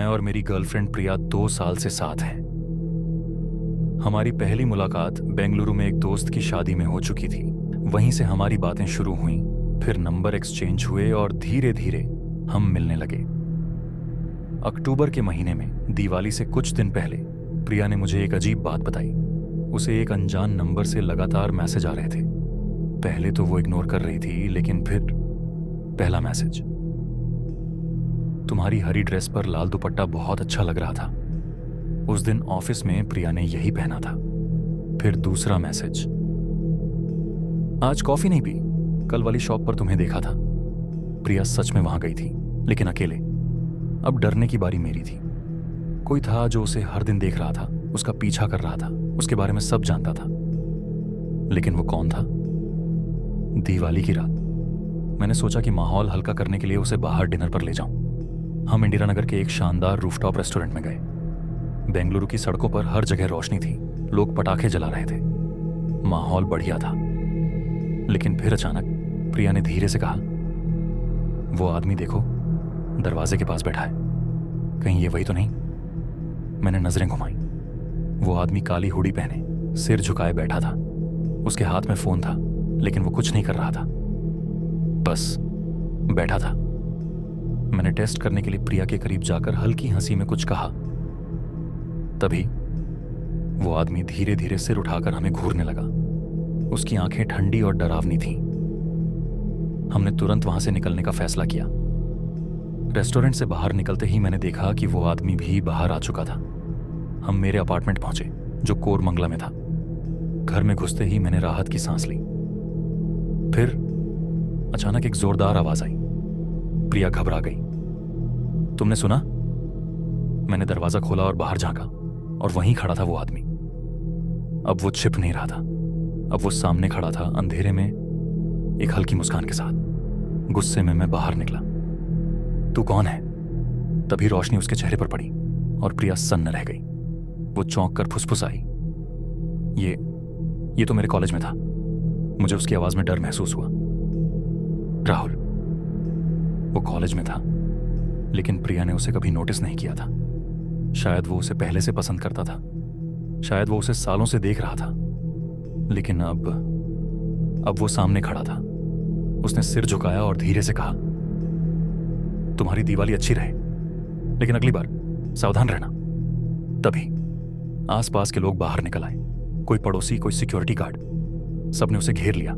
और मेरी गर्लफ्रेंड प्रिया 2 साल से साथ हैं। हमारी पहली मुलाकात बेंगलुरु में एक दोस्त की शादी में हो चुकी थी। वहीं से हमारी बातें शुरू हुईं, फिर नंबर एक्सचेंज हुए और धीरे धीरे हम मिलने लगे। अक्टूबर के महीने में दिवाली से कुछ दिन पहले प्रिया ने मुझे एक अजीब बात बताई। उसे एक अनजान नंबर से लगातार मैसेज आ रहे थे। पहले तो वो इग्नोर कर रही थी, लेकिन फिर पहला मैसेज, तुम्हारी हरी ड्रेस पर लाल दुपट्टा बहुत अच्छा लग रहा था। उस दिन ऑफिस में प्रिया ने यही पहना था। फिर दूसरा मैसेज, आज कॉफी नहीं पी, कल वाली शॉप पर तुम्हें देखा था। प्रिया सच में वहां गई थी, लेकिन अकेले। अब डरने की बारी मेरी थी। कोई था जो उसे हर दिन देख रहा था, उसका पीछा कर रहा था, उसके बारे में सब जानता था। लेकिन वो कौन था? दिवाली की रात मैंने सोचा कि माहौल हल्का करने के लिए उसे बाहर डिनर पर ले जाऊं। हम इंदिरा नगर के एक शानदार रूफटॉप रेस्टोरेंट में गए। बेंगलुरु की सड़कों पर हर जगह रोशनी थी, लोग पटाखे जला रहे थे, माहौल बढ़िया था। लेकिन फिर अचानक प्रिया ने धीरे से कहा, वो आदमी देखो, दरवाजे के पास बैठा है, कहीं ये वही तो नहीं? मैंने नजरें घुमाई। वो आदमी काली हुडी पहने, सिर झुकाए बैठा था। उसके हाथ में फोन था, लेकिन वो कुछ नहीं कर रहा था, बस बैठा था। मैंने टेस्ट करने के लिए प्रिया के करीब जाकर हल्की हंसी में कुछ कहा। तभी वो आदमी धीरे धीरे सिर उठाकर हमें घूरने लगा। उसकी आंखें ठंडी और डरावनी थीं। हमने तुरंत वहां से निकलने का फैसला किया। रेस्टोरेंट से बाहर निकलते ही मैंने देखा कि वो आदमी भी बाहर आ चुका था। हम मेरे अपार्टमेंट पहुंचे, जो कोरमंगला में था। घर में घुसते ही मैंने राहत की सांस ली। फिर अचानक एक जोरदार आवाज आई। प्रिया घबरा गई। तुमने सुना? मैंने दरवाजा खोला और बाहर झांका, और वहीं खड़ा था वो आदमी। अब वो छिप नहीं रहा था, अब वो सामने खड़ा था, अंधेरे में, एक हल्की मुस्कान के साथ। गुस्से में मैं बाहर निकला। तू कौन है? तभी रोशनी उसके चेहरे पर पड़ी और प्रिया सन्न रह गई। वो चौंक कर फुसफुसाई, ये तो मेरे कॉलेज में था। मुझे उसकी आवाज में डर महसूस हुआ। राहुल। वो कॉलेज में था, लेकिन प्रिया ने उसे कभी नोटिस नहीं किया था। शायद वो उसे पहले से पसंद करता था, शायद वो उसे सालों से देख रहा था। लेकिन अब वो सामने खड़ा था। उसने सिर झुकाया और धीरे से कहा, तुम्हारी दिवाली अच्छी रहे, लेकिन अगली बार सावधान रहना। तभी आसपास के लोग बाहर निकल आए। कोई पड़ोसी, कोई सिक्योरिटी गार्ड, सबने उसे घेर लिया।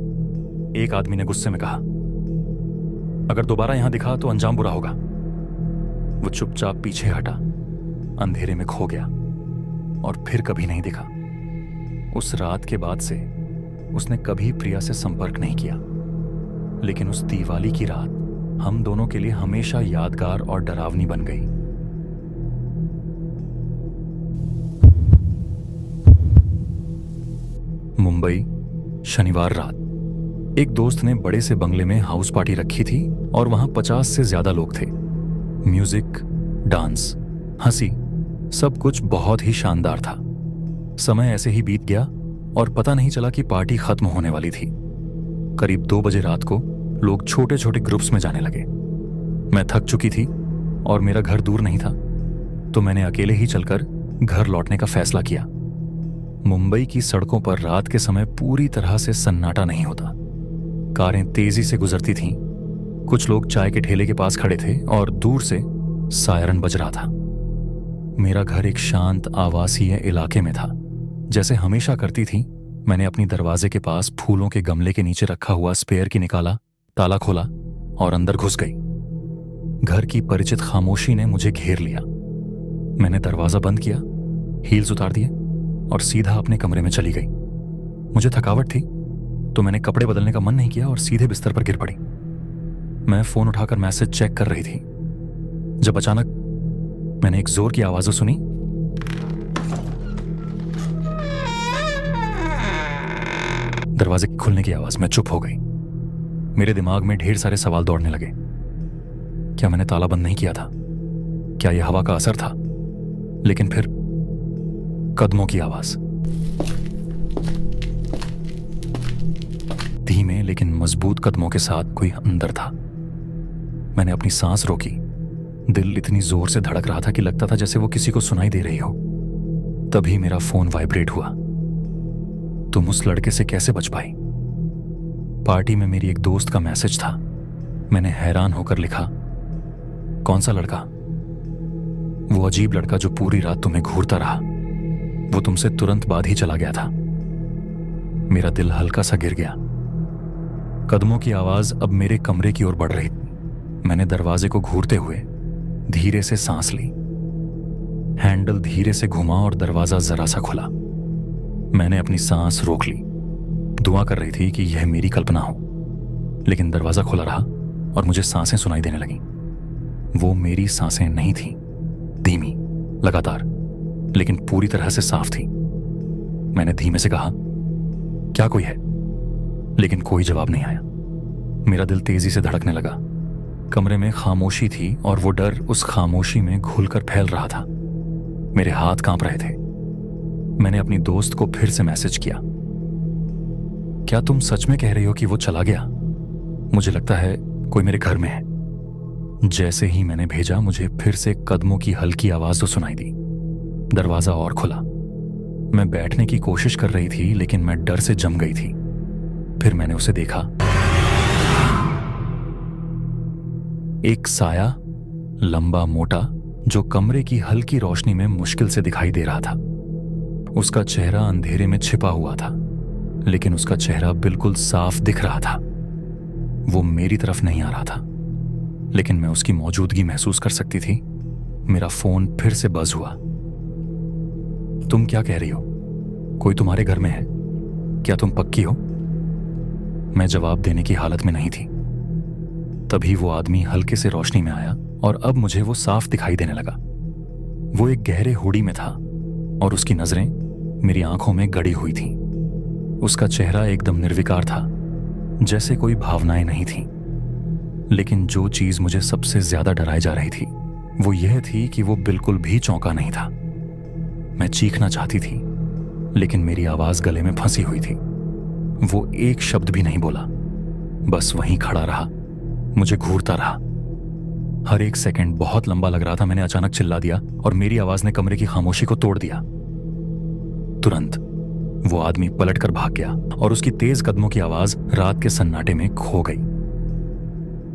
एक आदमी ने गुस्से में कहा, अगर दोबारा यहां दिखा तो अंजाम बुरा होगा। वो चुपचाप पीछे हटा, अंधेरे में खो गया और फिर कभी नहीं दिखा। उस रात के बाद से उसने कभी प्रिया से संपर्क नहीं किया। लेकिन उस दिवाली की रात हम दोनों के लिए हमेशा यादगार और डरावनी बन गई। मुंबई, शनिवार रात। एक दोस्त ने बड़े से बंगले में हाउस पार्टी रखी थी और वहां 50 से ज्यादा लोग थे। म्यूजिक, डांस, हंसी, सब कुछ बहुत ही शानदार था। समय ऐसे ही बीत गया और पता नहीं चला कि पार्टी खत्म होने वाली थी। करीब 2 बजे रात को लोग छोटे छोटे ग्रुप्स में जाने लगे। मैं थक चुकी थी और मेरा घर दूर नहीं था, तो मैंने अकेले ही चलकर घर लौटने का फैसला किया। मुंबई की सड़कों पर रात के समय पूरी तरह से सन्नाटा नहीं होता। कारें तेजी से गुजरती थीं। कुछ लोग चाय के ठेले के पास खड़े थे और दूर से सायरन बज रहा था। मेरा घर एक शांत आवासीय इलाके में था। जैसे हमेशा करती थी, मैंने अपनी दरवाजे के पास फूलों के गमले के नीचे रखा हुआ स्पेयर की निकाला, ताला खोला और अंदर घुस गई। घर की परिचित खामोशी ने मुझे घेर लिया। मैंने दरवाजा बंद किया, हील्स उतार दिए और सीधा अपने कमरे में चली गई। मुझे थकावट थी, तो मैंने कपड़े बदलने का मन नहीं किया और सीधे बिस्तर पर गिर पड़ी। मैं फोन उठाकर मैसेज चेक कर रही थी जब अचानक मैंने एक जोर की आवाज सुनी। दरवाजे खुलने की आवाज। मैं चुप हो गई। मेरे दिमाग में ढेर सारे सवाल दौड़ने लगे। क्या मैंने ताला बंद नहीं किया था? क्या यह हवा का असर था? लेकिन फिर कदमों की आवाज, धीमे लेकिन मजबूत कदमों के साथ कोई अंदर था। मैंने अपनी सांस रोकी दिल इतनी जोर से धड़क रहा था कि लगता था जैसे वो किसी को सुनाई दे रही हो। तभी मेरा फोन वाइब्रेट हुआ। तुम उस लड़के से कैसे बच पाई? पार्टी में मेरी एक दोस्त का मैसेज था। मैंने हैरान होकर लिखा, कौन सा लड़का? वो अजीब लड़का जो पूरी रात तुम्हें घूरता रहा। वो तुमसे तुरंत बाद ही चला गया था। मेरा दिल हल्का सा गिर गया। कदमों की आवाज अब मेरे कमरे की ओर बढ़ रही थी। मैंने दरवाजे को घूरते हुए धीरे से सांस ली। हैंडल धीरे से घुमा और दरवाजा जरा सा खुला। मैंने अपनी सांस रोक ली। दुआ कर रही थी कि यह मेरी कल्पना हो, लेकिन दरवाजा खुला रहा और मुझे सांसें सुनाई देने लगीं। वो मेरी सांसें नहीं थीं, धीमी, लगातार, लेकिन पूरी तरह से साफ थी। मैंने धीमे से कहा, क्या कोई है? लेकिन कोई जवाब नहीं आया। मेरा दिल तेजी से धड़कने लगा। कमरे में खामोशी थी और वो डर उस खामोशी में घुलकर फैल रहा था। मेरे हाथ कांप रहे थे। मैंने अपनी दोस्त को फिर से मैसेज किया, क्या तुम सच में कह रही हो कि वो चला गया? मुझे लगता है कोई मेरे घर में है। जैसे ही मैंने भेजा, मुझे फिर से कदमों की हल्की आवाज तो सुनाई दी। दरवाजा और खुला। मैं बैठने की कोशिश कर रही थी, लेकिन मैं डर से जम गई थी। फिर मैंने उसे देखा। एक साया, लंबा मोटा, जो कमरे की हल्की रोशनी में मुश्किल से दिखाई दे रहा था। उसका चेहरा अंधेरे में छिपा हुआ था, लेकिन उसका चेहरा बिल्कुल साफ दिख रहा था। वो मेरी तरफ नहीं आ रहा था, लेकिन मैं उसकी मौजूदगी महसूस कर सकती थी। मेरा फोन फिर से बज हुआ। तुम क्या कह रही हो? कोई तुम्हारे घर में है? क्या तुम पक्की हो? मैं जवाब देने की हालत में नहीं थी। तभी वो आदमी हल्के से रोशनी में आया और अब मुझे वो साफ दिखाई देने लगा। वो एक गहरे हुडी में था और उसकी नजरें मेरी आंखों में गड़ी हुई थीं। उसका चेहरा एकदम निर्विकार था, जैसे कोई भावनाएं नहीं थीं। लेकिन जो चीज मुझे सबसे ज्यादा डराई जा रही थी, वो यह थी कि वो बिल्कुल भी चौंका नहीं था। मैं चीखना चाहती थी, लेकिन मेरी आवाज गले में फंसी हुई थी। वो एक शब्द भी नहीं बोला, बस वहीं खड़ा रहा, मुझे घूरता रहा। हर एक सेकंड बहुत लंबा लग रहा था। मैंने अचानक चिल्ला दिया और मेरी आवाज ने कमरे की खामोशी को तोड़ दिया। तुरंत वो आदमी पलटकर भाग गया और उसकी तेज कदमों की आवाज रात के सन्नाटे में खो गई।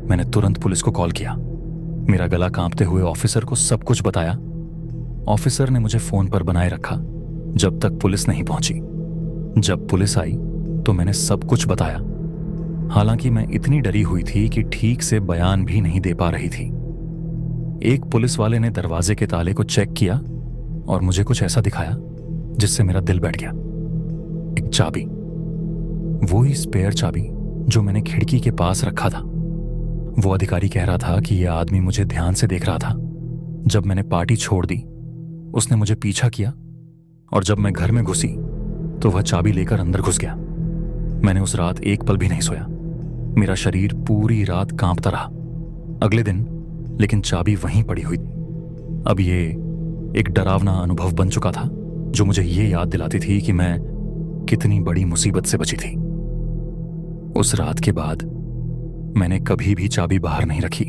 मैंने तुरंत पुलिस को कॉल किया। मेरा गला कांपते हुए ऑफिसर को सब कुछ बताया। ऑफिसर ने मुझे फोन पर बनाए रखा जब तक पुलिस नहीं पहुंची। जब पुलिस आई तो मैंने सब कुछ बताया। हालांकि मैं इतनी डरी हुई थी कि ठीक से बयान भी नहीं दे पा रही थी। एक पुलिस वाले ने दरवाजे के ताले को चेक किया और मुझे कुछ ऐसा दिखाया जिससे मेरा दिल बैठ गया। एक चाबी, वो ही स्पेयर चाबी जो मैंने खिड़की के पास रखा था। वो अधिकारी कह रहा था कि यह आदमी मुझे ध्यान से देख रहा था। जब मैंने पार्टी छोड़ दी, उसने मुझे पीछा किया और जब मैं घर में घुसी तो वह चाबी लेकर अंदर घुस गया। मैंने उस रात एक पल भी नहीं सोया। मेरा शरीर पूरी रात कांपता रहा। अगले दिन लेकिन चाबी वहीं पड़ी हुई थी। अब ये एक डरावना अनुभव बन चुका था जो मुझे ये याद दिलाती थी कि मैं कितनी बड़ी मुसीबत से बची थी। उस रात के बाद मैंने कभी भी चाबी बाहर नहीं रखी।